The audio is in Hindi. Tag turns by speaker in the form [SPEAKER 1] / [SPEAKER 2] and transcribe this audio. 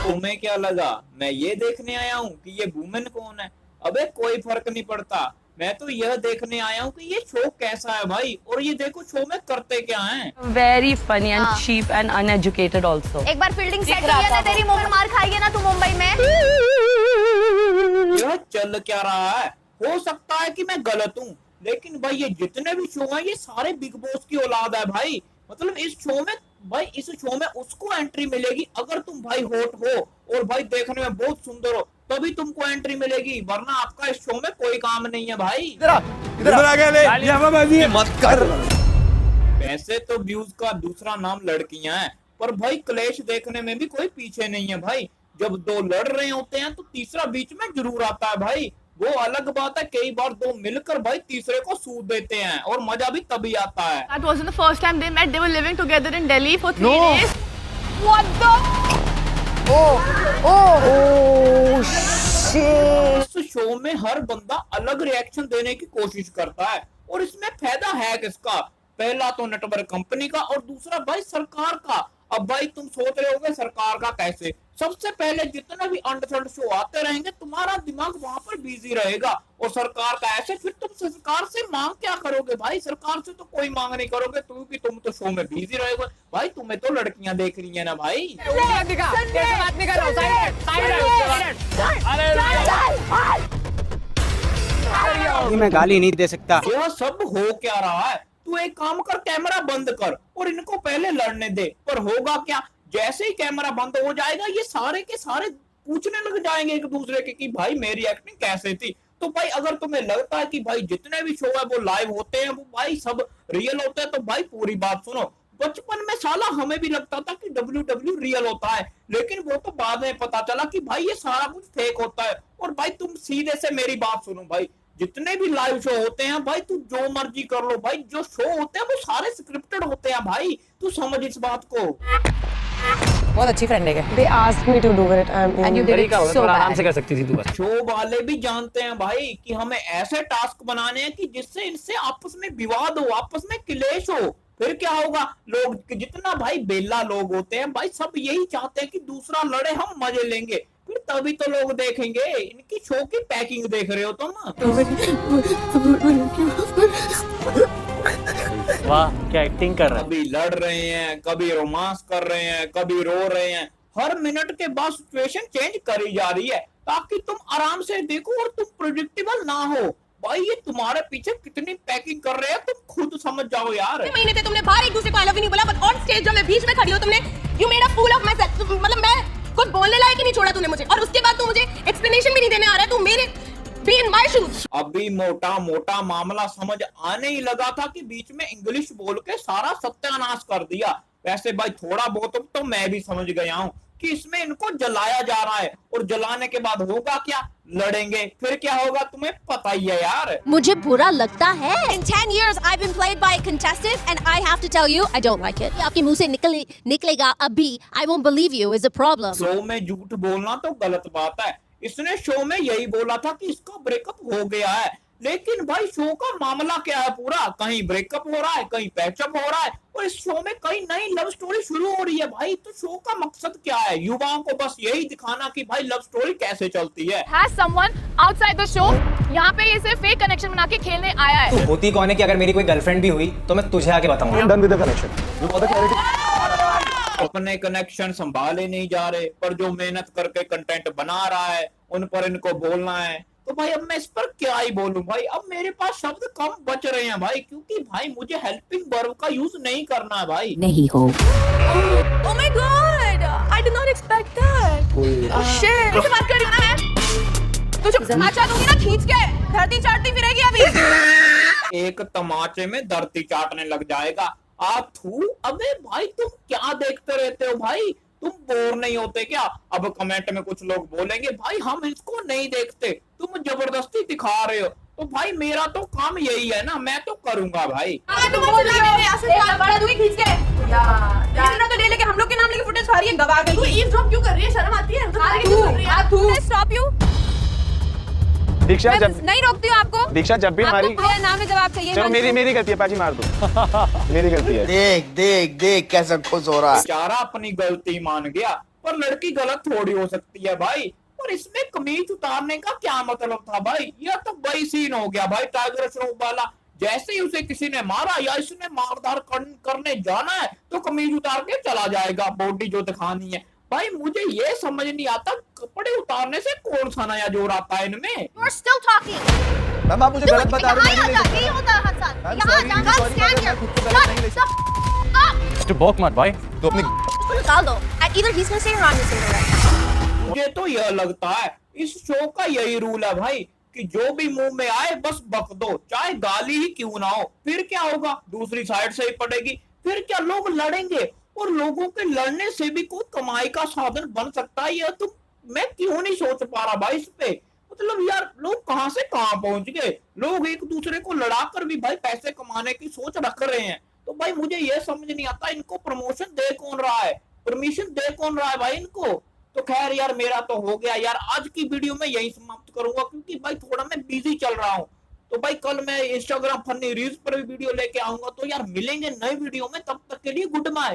[SPEAKER 1] तुम्हें क्या लगा मैं ये देखने आया हूँ कि ये वुमेन कौन है? अबे कोई फर्क नहीं पड़ता, मैं तो यह देखने आया हूँ कि ये शो कैसा है भाई, और ये देखो शो में करते क्या हैं।
[SPEAKER 2] Very funny and cheap and uneducated also.
[SPEAKER 3] एक बार फील्डिंग सेट की है ना तेरी, मुंह मार खाई है ना तू मुंबई में।
[SPEAKER 1] यह चल क्या रहा है? हो सकता है कि मैं गलत हूँ, लेकिन भाई ये जितने भी शो हैं ये सारे बिग बॉस की औलाद है भाई। मतलब इस शो में उसको एंट्री मिलेगी अगर तुम भाई हॉट हो और भाई देखने में बहुत सुंदर हो, तभी तुमको एंट्री मिलेगी, वरना आपका इस शो में कोई काम नहीं है भाई।
[SPEAKER 4] इधर आ गया मत कर।
[SPEAKER 1] वैसे तो व्यूज का दूसरा नाम लड़कियां हैं, पर भाई क्लेश देखने में भी कोई पीछे नहीं है भाई। जब दो लड़ रहे होते हैं तो तीसरा बीच में जरूर आता है भाई। वो अलग बात है, कई बार दो मिलकर भाई तीसरे को सूद देते हैं और मजा भी तभी आता है।
[SPEAKER 5] That wasn't the first time they met. They were living together in Delhi for 3 days. What the?
[SPEAKER 1] इस शो में हर बंदा अलग रिएक्शन देने की कोशिश करता है, और इसमें फायदा है किसका? पहला तो नेटवर्क कंपनी का और दूसरा भाई सरकार का। अब भाई तुम सोच रहे होगे सरकार का कैसे? सबसे पहले जितना भी अंडरसंड शो आते रहेंगे तुम्हारा दिमाग वहां पर बिजी रहेगा, और सरकार का ऐसे, फिर तुम सरकार से मांग क्या करोगे भाई? सरकार से तो कोई मांग नहीं करोगे क्योंकि तुम तो शो में बिजी रहोगे भाई। तुम्हें तो लड़कियां देख रही है ना भाई।
[SPEAKER 6] मैं गाली नहीं दे सकता।
[SPEAKER 1] यह सब हो क्या रहा है? तू एक काम कर, कैमरा बंद कर और इनको पहले लड़ने दे। पर होगा क्या? जैसे ही कैमरा बंद हो जाएगा ये सारे के सारे पूछने लग जाएंगे एक दूसरे के कि भाई मेरी एक्टिंग कैसे थी। तो भाई अगर तुम्हें लगता है कि भाई जितने भी शो है वो लाइव होते हैं, वो भाई सब रियल होते हैं, तो भाई पूरी बात सुनो। बचपन में साला हमें भी लगता था कि WWE रियल होता है, लेकिन वो तो बाद में पता चला कि भाई ये सारा कुछ फेक होता है। और भाई तुम सीधे से मेरी बात सुनो भाई, जितने भी लाइव शो होते हैं भाई तू जो मर्जी कर लो भाई, जो शो होते हैं वो सारे स्क्रिप्टेड होते हैं भाई। तू समझ इस बात को।
[SPEAKER 7] बहुत अच्छी फ्रेंड है।
[SPEAKER 2] They asked me to do it and you did it so
[SPEAKER 4] आराम से
[SPEAKER 2] bad.
[SPEAKER 4] कर सकती थी तू बस।
[SPEAKER 1] शो वाले भी जानते हैं भाई कि हमें ऐसे टास्क बनाने हैं कि जिससे इनसे आपस में विवाद हो, आपस में क्लेश हो। फिर क्या होगा? लोग जितना भाई बेला लोग होते हैं भाई सब यही चाहते हैं कि दूसरा लड़े, हम मजे लेंगे, फिर तभी तो लोग देखेंगे। इनकी शो की पैकिंग देख रहे हो तुम।
[SPEAKER 4] वाह क्या एक्टिंग कर रहा है।
[SPEAKER 1] कभी लड़ रहे हैं, कभी रोमांस कर रहे हैं, कभी रो रहे हैं। हर मिनट के बाद सिचुएशन चेंज करी जा रही है ताकि तुम आराम से देखो और तुम प्रेडिक्टेबल ना हो। भाई ये तुम्हारे पीछे कितनी पैकिंग कर रहे हैं तुम खुद समझ जाओ यार।
[SPEAKER 3] महीने से तुमने बाहर एक दूसरे को आई लव यू नहीं बोला, बट ऑन स्टेज जब मैं बीच में खड़ी हूं तुमने you made a fool of myself. मतलब मैं कुछ बोलने लायक ही नहीं छोड़ा तूने मुझे, और उसके बाद तू मुझे एक्सप्लेनेशन भी नहीं देने आ रहा है। तू मेरे बी इन माय शूज।
[SPEAKER 1] अभी मोटा मोटा मामला समझ आने ही लगा था कि बीच में इंग्लिश बोल के सारा सत्यानाश कर दिया। वैसे भाई थोड़ा बहुत तो मैं भी समझ गया हूँ कि इसमें इनको जलाया जा रहा है, और जलाने के बाद होगा क्या? लड़ेंगे। फिर क्या होगा तुम्हें पता ही है यार।
[SPEAKER 3] मुझे बुरा लगता है। In 10 years I've been played by a contestant and I have to tell you I don't like it. आपके मुंह से निकलेगा अभी I won't believe you is a problem.
[SPEAKER 1] Show में झूठ बोलना तो गलत बात है। इसने शो में यही बोला था कि इसका ब्रेकअप हो गया है, लेकिन भाई शो का मामला क्या है पूरा? कहीं ब्रेकअप हो रहा है, कहीं पैचअप हो रहा है, और इस शो में कई नई लव स्टोरी शुरू हो रही है भाई। तो शो का मकसद क्या है? युवाओं को बस यही दिखाना कि भाई लव स्टोरी कैसे चलती है।
[SPEAKER 5] Has someone outside the show? यहाँ पे ये सिर्फ फेक कनेक्शन बना के खेलने आया है।
[SPEAKER 6] तू होती कौन है कि अगर मेरी कोई गर्लफ्रेंड भी हुई तो मैं तुझे आके बताऊंगा।
[SPEAKER 4] Done with the connection.
[SPEAKER 1] अपने कनेक्शन संभाले नहीं जा रहे, पर जो मेहनत करके कंटेंट बना रहा है उन पर इनको बोलना है। तो भाई अब मैं इस पर क्या ही बोलूं भाई। अब मेरे पास शब्द कम बच रहे हैं भाई, क्योंकि भाई मुझे हेल्पिंग वर्ब का यूज नहीं करना है भाई।
[SPEAKER 3] नहीं हो।
[SPEAKER 5] Oh my god! I did not expect that. Shit! किससे बात कर रही हूँ ना मैं? तुझे तमाचा दूंगी ना खींच के, धरती चाटती फिरेगी अभी।
[SPEAKER 1] एक तमाचे में धरती चाटने लग जाएगा। आप थू, अबे भाई तुम क्या देखते रहते हो भाई? तुम बोर नहीं होते क्या? अब कमेंट में कुछ लोग बोलेंगे भाई हम इसको नहीं देखते, तुम जबरदस्ती दिखा रहे हो। तो भाई मेरा तो काम यही है ना, मैं तो करूंगा भाई।
[SPEAKER 5] तुम बोल रही हो यहाँ से बात दूंगी खींच के। यार तो ले लेके हम लोग के नाम लेके फुटेज खा रही है, गवा गई। तू ईवज़ड्रॉप क्यों कर रही है? शर्म आती है? तू स्टॉप यू।
[SPEAKER 4] दीक्षा जब
[SPEAKER 5] नहीं रोकती हूँ आपको।
[SPEAKER 4] दीक्षा जब भी हमारी
[SPEAKER 5] मेरा नाम में जवाब चाहिए।
[SPEAKER 4] चलो मेरी गलती है, पाजी मार दो। मेरी गलती है।
[SPEAKER 6] देख कैसा खुश हो रहा है।
[SPEAKER 1] बेचारा अपनी गलती मान गया, पर लड़की गलत थोड़ी हो सकती है भाई। और इसमें कमीज उतारने का क्या मतलब था भाई? यह तो वही सीन हो गया भाई टाइगर श्रॉफ वाला। जैसे ही उसे किसी ने मारा या इसने मारधार करने जाना है तो कमीज उतार के चला जाएगा, बॉडी जो दिखानी है। भाई मुझे ये समझ नहीं आता कपड़े उतारने से कौन सा नया जोर आता है इनमें।
[SPEAKER 5] You are still talking.
[SPEAKER 4] Ma'am आप मुझे गलत बता रहे
[SPEAKER 5] यहाँ
[SPEAKER 4] हो।
[SPEAKER 5] आ जा, यही होता है हर साल।
[SPEAKER 4] मैम,
[SPEAKER 5] यहाँ
[SPEAKER 4] sorry,
[SPEAKER 5] आ जा,
[SPEAKER 4] sorry,
[SPEAKER 5] stand
[SPEAKER 4] मैं
[SPEAKER 5] here.
[SPEAKER 4] खुद को गलत नहीं ले
[SPEAKER 5] Shut the fuck up.
[SPEAKER 4] तो बॉक मत भाई, तो अपनी
[SPEAKER 5] इसको निकाल दो. And either he's gonna say it or I'm gonna say it right now.
[SPEAKER 1] मुझे तो यह लगता है इस शो का यही रूल है भाई कि जो भी मुंह में आए बस बक दो, चाहे गाली ही क्यों ना हो। फिर क्या होगा, दूसरी साइड से ही पड़ेगी। फिर क्या लोग लड़ेंगे, और लोगों के लड़ने से भी कोई कमाई का साधन बन सकता है। यह तो मैं क्यों नहीं सोच पा रहा भाई इस पे। मतलब यार लोग कहां से कहां पहुंच गए। लोग एक दूसरे को लड़ाकर भी भाई पैसे कमाने की सोच रख रहे हैं। तो भाई मुझे यह समझ नहीं आता इनको प्रमोशन दे कौन रहा है, परमिशन दे कौन रहा है भाई इनको। तो खैर यार मेरा तो हो गया यार, आज की वीडियो में यही समाप्त करूंगा क्योंकि भाई थोड़ा मैं बिजी चल रहा हूँ। तो भाई कल मैं इंस्टाग्राम फनी रील्स पर भी वीडियो लेके आऊंगा। तो यार मिलेंगे नए वीडियो में, तब तक के लिए गुड बाय।